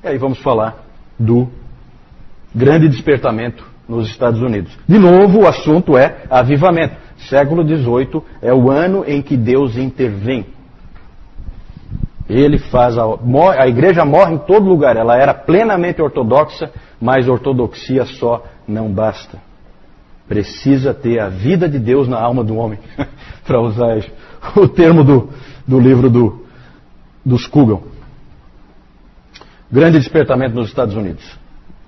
E aí vamos falar do grande despertamento nos Estados Unidos. De novo, o assunto é avivamento. Século XVIII é o ano em que Deus intervém. Ele faz a igreja morre em todo lugar. Ela era plenamente ortodoxa, mas ortodoxia só não basta. Precisa ter a vida de Deus na alma do homem, para usar o termo do livro do Scougal. Grande despertamento nos Estados Unidos.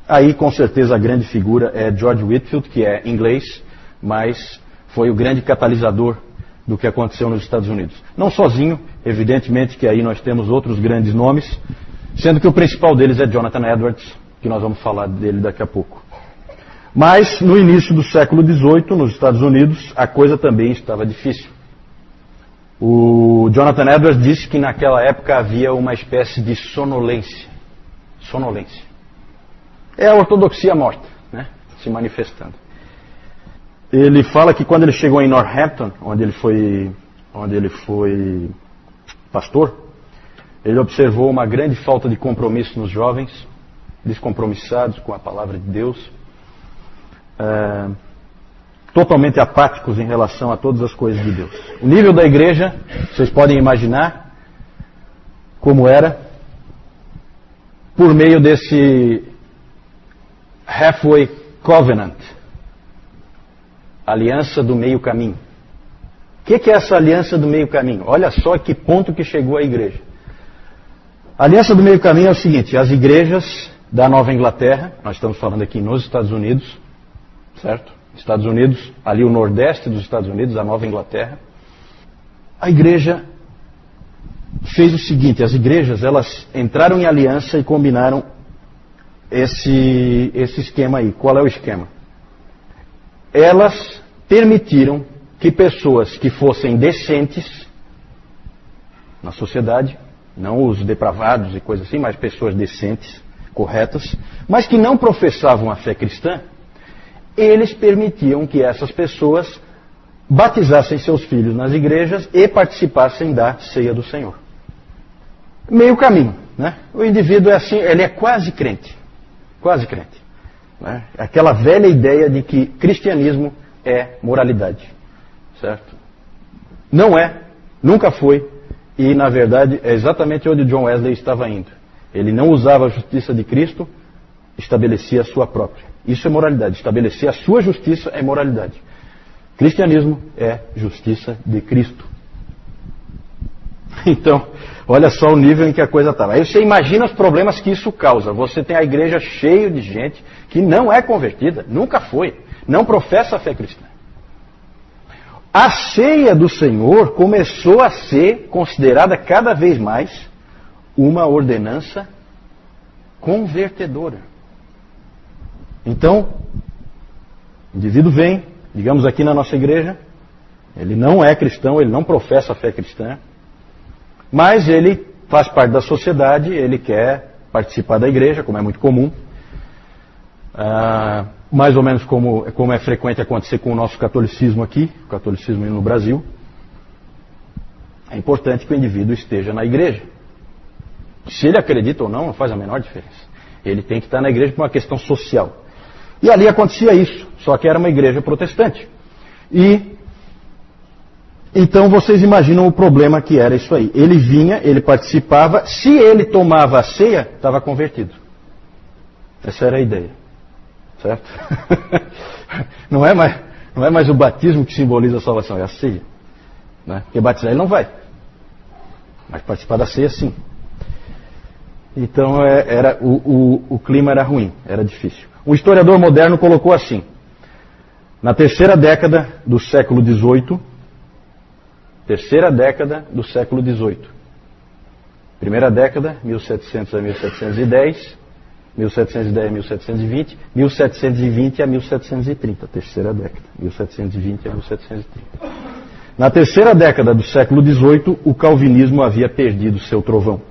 Aí, com certeza, a grande figura é George Whitefield, que é inglês, mas foi o grande catalisador do que aconteceu nos Estados Unidos. Não sozinho, evidentemente que aí nós temos outros grandes nomes, sendo que o principal deles é Jonathan Edwards, que nós vamos falar dele daqui a pouco. Mas, no início do século XVIII, nos Estados Unidos, a coisa também estava difícil. O Jonathan Edwards disse que naquela época havia uma espécie de sonolência. Sonolência. É a ortodoxia morta, né? Se manifestando. Ele fala que quando ele chegou em Northampton, onde ele foi pastor, ele observou uma grande falta de compromisso nos jovens, descompromissados com a palavra de Deus, totalmente apáticos em relação a todas as coisas de Deus. O nível da igreja, vocês podem imaginar como era, por meio desse Halfway Covenant, aliança do meio caminho. O que é essa aliança do meio caminho? Olha só que ponto que chegou a igreja. A aliança do meio caminho é o seguinte: as igrejas da Nova Inglaterra, nós estamos falando aqui nos Estados Unidos, certo? Estados Unidos, ali o nordeste dos Estados Unidos, a Nova Inglaterra. A igreja fez o seguinte: as igrejas, elas entraram em aliança e combinaram esse esquema aí. Qual é o esquema? Elas permitiram que pessoas que fossem decentes na sociedade, não os depravados e coisas assim, mas pessoas decentes, corretas, mas que não professavam a fé cristã, eles permitiam que essas pessoas batizassem seus filhos nas igrejas e participassem da ceia do Senhor. Meio caminho, né? O indivíduo é assim, ele é quase crente. Quase crente. Né? Aquela velha ideia de que cristianismo é moralidade. Certo? Não é, nunca foi, e na verdade é exatamente onde John Wesley estava indo. Ele não usava a justiça de Cristo, estabelecia a sua própria. Isso é moralidade. Estabelecer a sua justiça é moralidade. Cristianismo é justiça de Cristo. Então, olha só o nível em que a coisa estava. Aí você imagina os problemas que isso causa. Você tem a igreja cheia de gente que não é convertida, nunca foi, não professa a fé cristã. A ceia do Senhor começou a ser considerada cada vez mais uma ordenança convertedora. Então, o indivíduo vem, digamos aqui na nossa igreja, ele não é cristão, ele não professa a fé cristã, mas ele faz parte da sociedade, ele quer participar da igreja, como é muito comum, mais ou menos como é frequente acontecer com o nosso catolicismo aqui, o catolicismo no Brasil. É importante que o indivíduo esteja na igreja. Se ele acredita ou não, não faz a menor diferença. Ele tem que estar na igreja por uma questão social. E ali acontecia isso, só que era uma igreja protestante. E então vocês imaginam o problema que era isso aí. Ele vinha, ele participava, se ele tomava a ceia, estava convertido. Essa era a ideia. Certo? Não é mais o batismo que simboliza a salvação, é a ceia. Né? Porque batizar ele não vai. Mas participar da ceia sim. Então o clima era ruim, era difícil. Um historiador moderno colocou assim: na terceira década do século XVIII, primeira década, 1700 a 1710, 1710 a 1720, 1720 a 1730, terceira década, 1720 a 1730. Na terceira década do século XVIII, o calvinismo havia perdido seu trovão.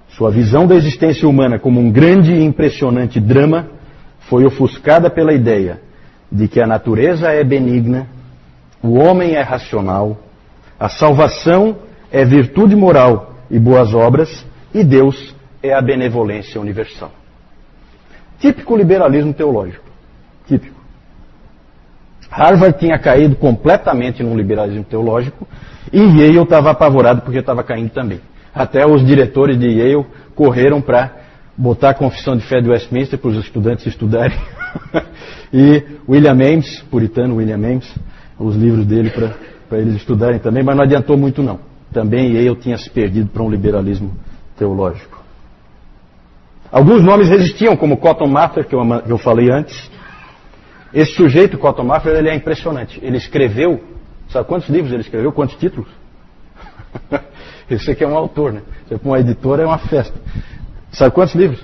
Sua visão da existência humana como um grande e impressionante drama foi ofuscada pela ideia de que a natureza é benigna, o homem é racional, a salvação é virtude moral e boas obras, e Deus é a benevolência universal. Típico liberalismo teológico. Típico. Harvard tinha caído completamente num liberalismo teológico e Yale estava apavorado porque estava caindo também. Até os diretores de Yale correram para botar a confissão de fé de Westminster para os estudantes estudarem. E William Ames, puritano William Ames, os livros dele para eles estudarem também, mas não adiantou muito não. Também Yale tinha se perdido para um liberalismo teológico. Alguns nomes resistiam, como Cotton Mather, que eu falei antes. Esse sujeito, Cotton Mather, ele é impressionante. Ele escreveu, sabe quantos livros ele escreveu? Quantos títulos? Esse aqui é um autor, né? Você põe uma editora, é uma festa. Sabe quantos livros?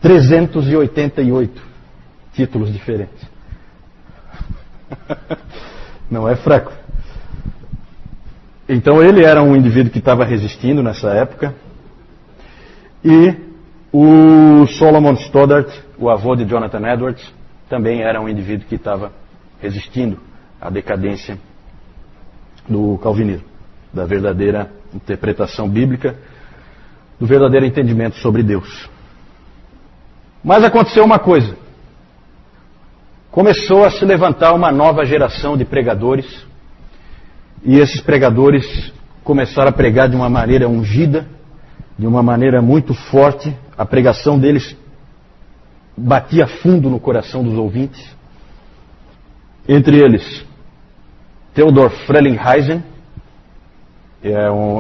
388 títulos diferentes. Não é fraco. Então ele era um indivíduo que estava resistindo nessa época. E o Solomon Stoddard, o avô de Jonathan Edwards, também era um indivíduo que estava resistindo à decadência do calvinismo, da verdadeira interpretação bíblica, do verdadeiro entendimento sobre Deus. Mas aconteceu uma coisa. Começou a se levantar uma nova geração de pregadores, e esses pregadores começaram a pregar de uma maneira ungida, de uma maneira muito forte. A pregação deles batia fundo no coração dos ouvintes. Entre eles, Theodor Frelinghuysen,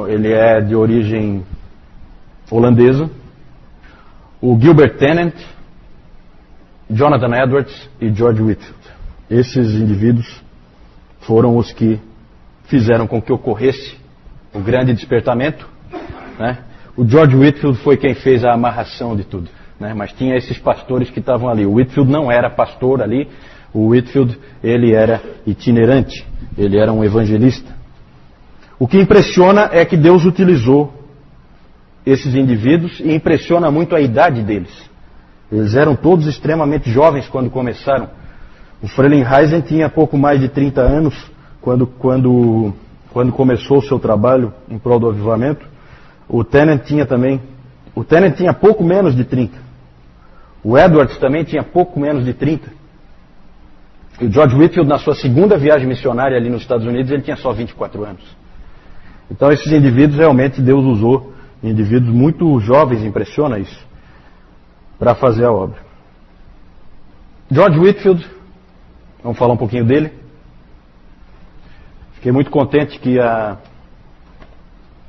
ele é de origem holandesa, o Gilbert Tennant, Jonathan Edwards e George Whitefield. Esses indivíduos foram os que fizeram com que ocorresse o grande despertamento, né? O George Whitefield foi quem fez a amarração de tudo, né? Mas tinha esses pastores que estavam ali. O Whitefield não era pastor ali. O Whitefield, ele era itinerante, ele era um evangelista. O que impressiona é que Deus utilizou esses indivíduos e impressiona muito a idade deles. Eles eram todos extremamente jovens quando começaram. O Frelinghuysen tinha pouco mais de 30 anos quando começou o seu trabalho em prol do avivamento. O Tennant tinha pouco menos de 30. O Edwards também tinha pouco menos de 30. E o George Whitefield, na sua segunda viagem missionária ali nos Estados Unidos, ele tinha só 24 anos. Então esses indivíduos, realmente Deus usou indivíduos muito jovens, impressiona isso, para fazer a obra. George Whitefield, vamos falar um pouquinho dele. Fiquei muito contente que a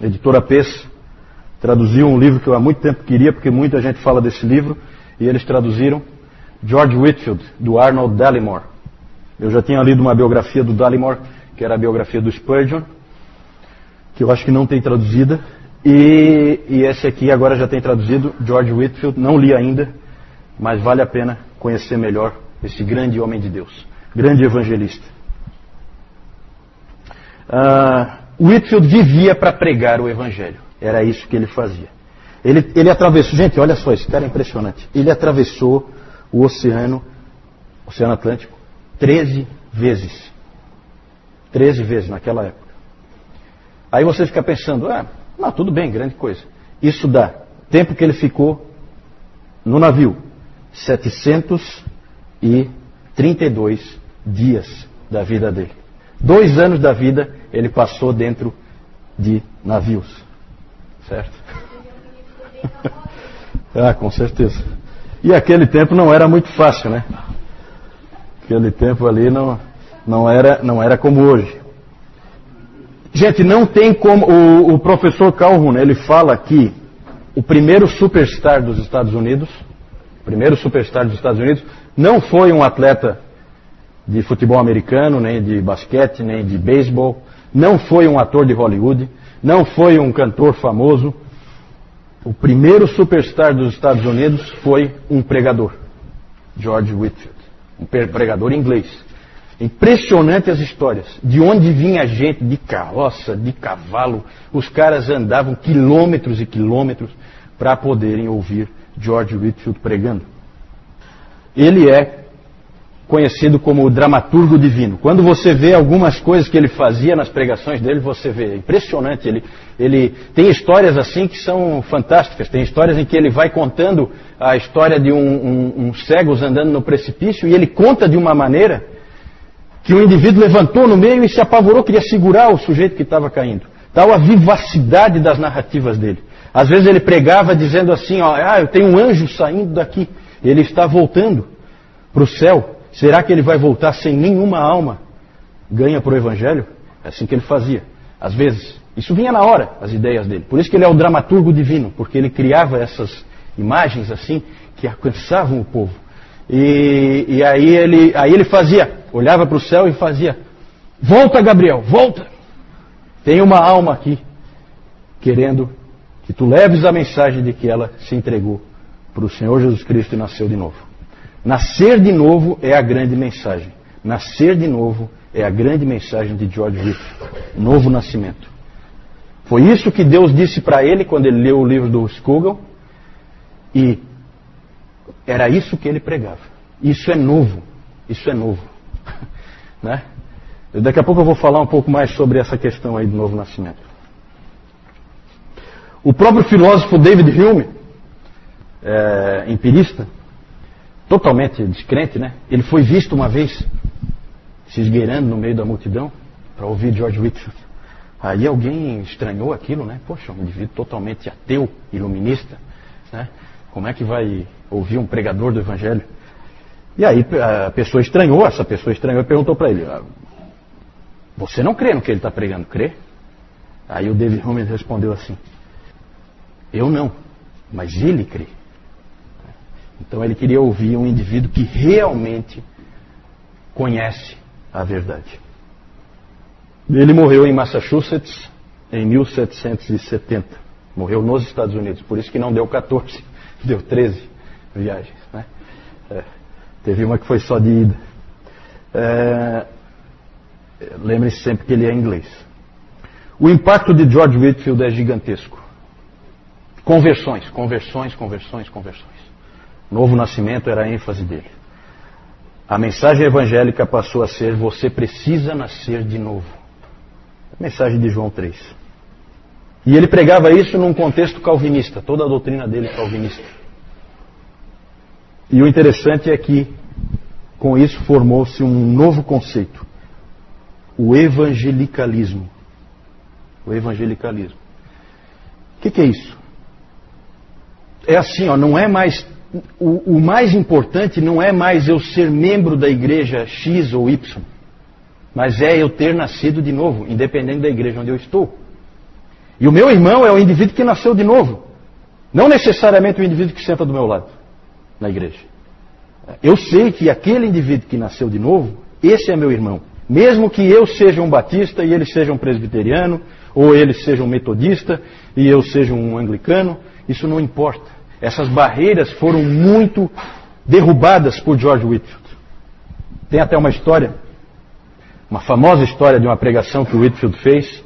editora Pes traduziu um livro que eu há muito tempo queria, porque muita gente fala desse livro, e eles traduziram George Whitefield, do Arnold Dallimore. Eu já tinha lido uma biografia do Dallimore, que era a biografia do Spurgeon, que eu acho que não tem traduzida, e esse aqui agora já tem traduzido, George Whitefield, não li ainda, mas vale a pena conhecer melhor esse grande homem de Deus, grande evangelista. Whitefield vivia para pregar o evangelho, era isso que ele fazia. Ele atravessou, gente, olha só, esse cara é impressionante, ele atravessou o Oceano Atlântico 13 vezes. 13 vezes naquela época. Aí você fica pensando, não, tudo bem, grande coisa. Isso dá, tempo que ele ficou no navio, 732 dias da vida dele. 2 anos da vida ele passou dentro de navios. Certo? Com certeza. E aquele tempo não era muito fácil, né? Aquele tempo ali não era como hoje. Gente, não tem como... O professor Calhoun, ele fala que o primeiro superstar dos Estados Unidos, não foi um atleta de futebol americano, nem de basquete, nem de beisebol, não foi um ator de Hollywood, não foi um cantor famoso. O primeiro superstar dos Estados Unidos foi um pregador, George Whitefield, um pregador inglês. Impressionante as histórias, de onde vinha gente, de carroça, de cavalo, os caras andavam quilômetros e quilômetros para poderem ouvir George Whitefield pregando. Ele é conhecido como o dramaturgo divino. Quando você vê algumas coisas que ele fazia nas pregações dele, você vê, é impressionante. Ele tem histórias assim que são fantásticas. Tem histórias em que ele vai contando a história de um cego andando no precipício, e ele conta de uma maneira que o indivíduo levantou no meio e se apavorou, queria segurar o sujeito que estava caindo. Tal a vivacidade das narrativas dele. Às vezes ele pregava dizendo assim, ó, eu tenho um anjo saindo daqui, ele está voltando para o céu. Será que ele vai voltar sem nenhuma alma ganha para o Evangelho? É assim que ele fazia. Às vezes, isso vinha na hora, as ideias dele. Por isso que ele é o dramaturgo divino, porque ele criava essas imagens assim que alcançavam o povo. E aí ele fazia, olhava para o céu e fazia: volta, Gabriel, volta! Tem uma alma aqui querendo que tu leves a mensagem de que ela se entregou para o Senhor Jesus Cristo e nasceu de novo. Nascer de novo é a grande mensagem. Nascer de novo é a grande mensagem de George Whitefield. Novo nascimento. Foi isso que Deus disse para ele quando ele leu o livro do Scougal. E era isso que ele pregava. Isso é novo. Isso é novo. Né? Daqui a pouco eu vou falar um pouco mais sobre essa questão aí do novo nascimento. O próprio filósofo David Hume, empirista, totalmente descrente, né? Ele foi visto uma vez se esgueirando no meio da multidão para ouvir George Whitefield. Aí alguém estranhou aquilo, né? Poxa, um indivíduo totalmente ateu, iluminista, né? Como é que vai ouvir um pregador do Evangelho? E aí a pessoa estranhou, essa pessoa estranhou e perguntou para ele: você não crê no que ele está pregando, crê? Aí o David Hume respondeu assim: eu não, mas ele crê. Então ele queria ouvir um indivíduo que realmente conhece a verdade. Ele morreu em Massachusetts em 1770. Morreu nos Estados Unidos. Por isso que não deu 14, deu 13 viagens. Né? Teve uma que foi só de ida. Lembre-se sempre que ele é inglês. O impacto de George Whitefield é gigantesco. Conversões. Novo nascimento era a ênfase dele. A mensagem evangélica passou a ser: você precisa nascer de novo. A mensagem de João 3. E ele pregava isso num contexto calvinista, toda a doutrina dele é calvinista. E o interessante é que com isso formou-se um novo conceito: o evangelicalismo. O evangelicalismo. O que é isso? É assim, não é mais... O mais importante não é mais eu ser membro da igreja X ou Y, mas é eu ter nascido de novo, independente da igreja onde eu estou. E o meu irmão é o indivíduo que nasceu de novo, não necessariamente o indivíduo que senta do meu lado na igreja. Eu sei que aquele indivíduo que nasceu de novo, esse é meu irmão. Mesmo que eu seja um batista e ele seja um presbiteriano, ou ele seja um metodista e eu seja um anglicano, isso não importa. Essas barreiras foram muito derrubadas por George Whitefield. Tem até uma história, uma famosa história de uma pregação que o Whitefield fez,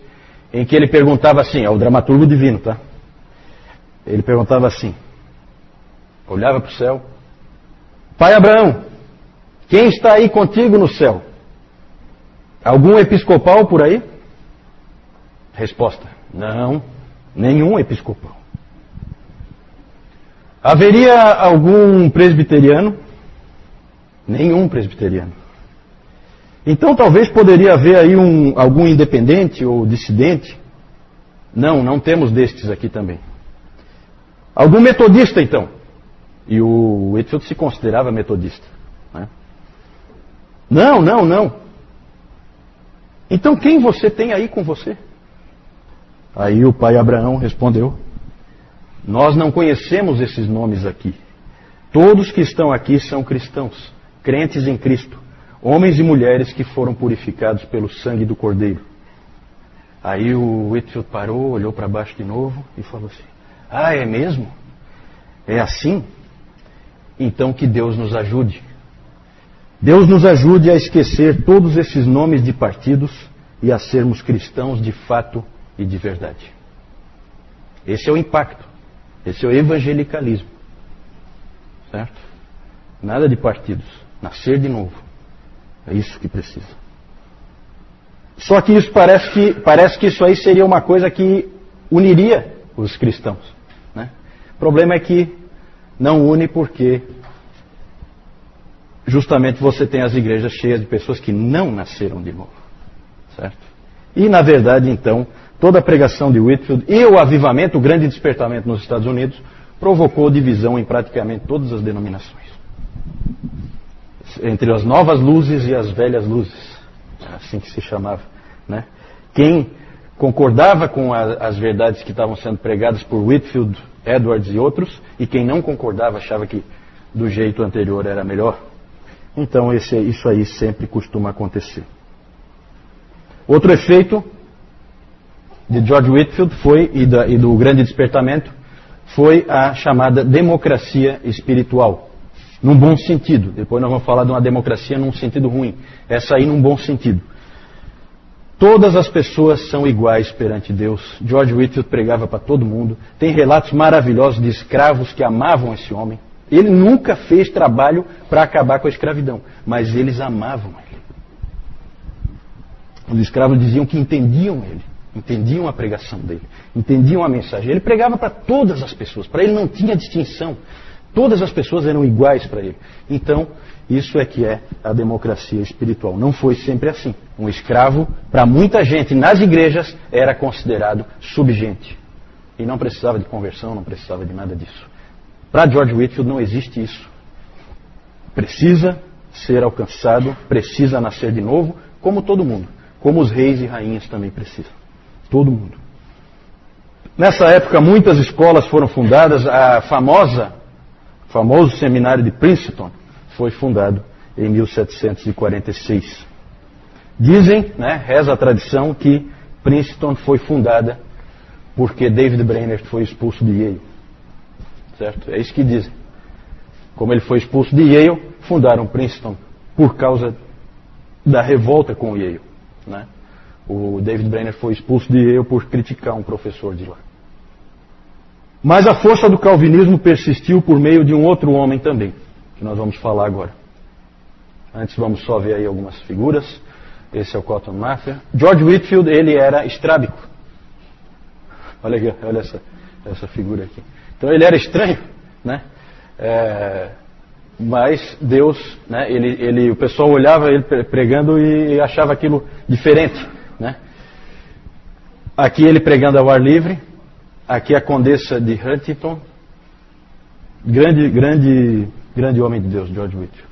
em que ele perguntava assim, é o dramaturgo divino, tá? Ele perguntava assim, olhava para o céu: Pai Abraão, quem está aí contigo no céu? Algum episcopal por aí? Resposta: não, nenhum episcopal. Haveria algum presbiteriano? Nenhum presbiteriano. Então talvez poderia haver aí algum independente ou dissidente? Não temos destes aqui também. Algum metodista então? E o Whitefield se considerava metodista. Né? Não. Então quem você tem aí com você? Aí o pai Abraão respondeu: nós não conhecemos esses nomes aqui. Todos que estão aqui são cristãos, crentes em Cristo, homens e mulheres que foram purificados pelo sangue do Cordeiro. Aí o Whitefield parou, olhou para baixo de novo e falou assim: é mesmo? É assim? Então que Deus nos ajude. Deus nos ajude a esquecer todos esses nomes de partidos e a sermos cristãos de fato e de verdade. Esse é o impacto. Esse é o evangelicalismo. Certo? Nada de partidos. Nascer de novo. É isso que precisa. Só que isso parece que isso aí seria uma coisa que uniria os cristãos, né? O problema é que não une porque justamente você tem as igrejas cheias de pessoas que não nasceram de novo, certo? E na verdade então toda a pregação de Whitefield e o avivamento, o grande despertamento nos Estados Unidos provocou divisão em praticamente todas as denominações, entre as novas luzes e as velhas luzes, assim que se chamava, né? Quem concordava com as verdades que estavam sendo pregadas por Whitefield, Edwards e outros, e quem não concordava achava que do jeito anterior era melhor. Então isso aí sempre costuma acontecer. Outro efeito de George Whitefield foi, e do grande despertamento, foi a chamada democracia espiritual. Num bom sentido. Depois nós vamos falar de uma democracia num sentido ruim. Essa aí num bom sentido. Todas as pessoas são iguais perante Deus. George Whitefield pregava para todo mundo. Tem relatos maravilhosos de escravos que amavam esse homem. Ele nunca fez trabalho para acabar com a escravidão, mas eles amavam ele. Os escravos diziam que entendiam ele, entendiam a pregação dele, entendiam a mensagem. Ele pregava para todas as pessoas, para ele não tinha distinção. Todas as pessoas eram iguais para ele. Então, isso é que é a democracia espiritual. Não foi sempre assim. Um escravo, para muita gente nas igrejas, era considerado subgente. E não precisava de conversão, não precisava de nada disso. Para George Whitefield não existe isso. Precisa ser alcançado, precisa nascer de novo, como todo mundo. Como os reis e rainhas também precisam. Todo mundo. Nessa época, muitas escolas foram fundadas. O famoso seminário de Princeton foi fundado em 1746. Dizem, né, reza a tradição, que Princeton foi fundada porque David Brainerd foi expulso de Yale. Certo? É isso que dizem. Como ele foi expulso de Yale, fundaram Princeton por causa da revolta com o Yale, né? O David Brainerd foi expulso de Yale por criticar um professor de lá. Mas a força do calvinismo persistiu por meio de um outro homem também, que nós vamos falar agora. Antes vamos só ver aí algumas figuras. Esse é o Cotton Mather. George Whitefield, ele era estrábico. Olha aqui, olha essa figura aqui. Então ele era estranho, né? Mas Deus, né? O pessoal olhava ele pregando e achava aquilo diferente, né? Aqui ele pregando ao ar livre. Aqui a condessa de Huntington. Grande homem de Deus, George Whitefield.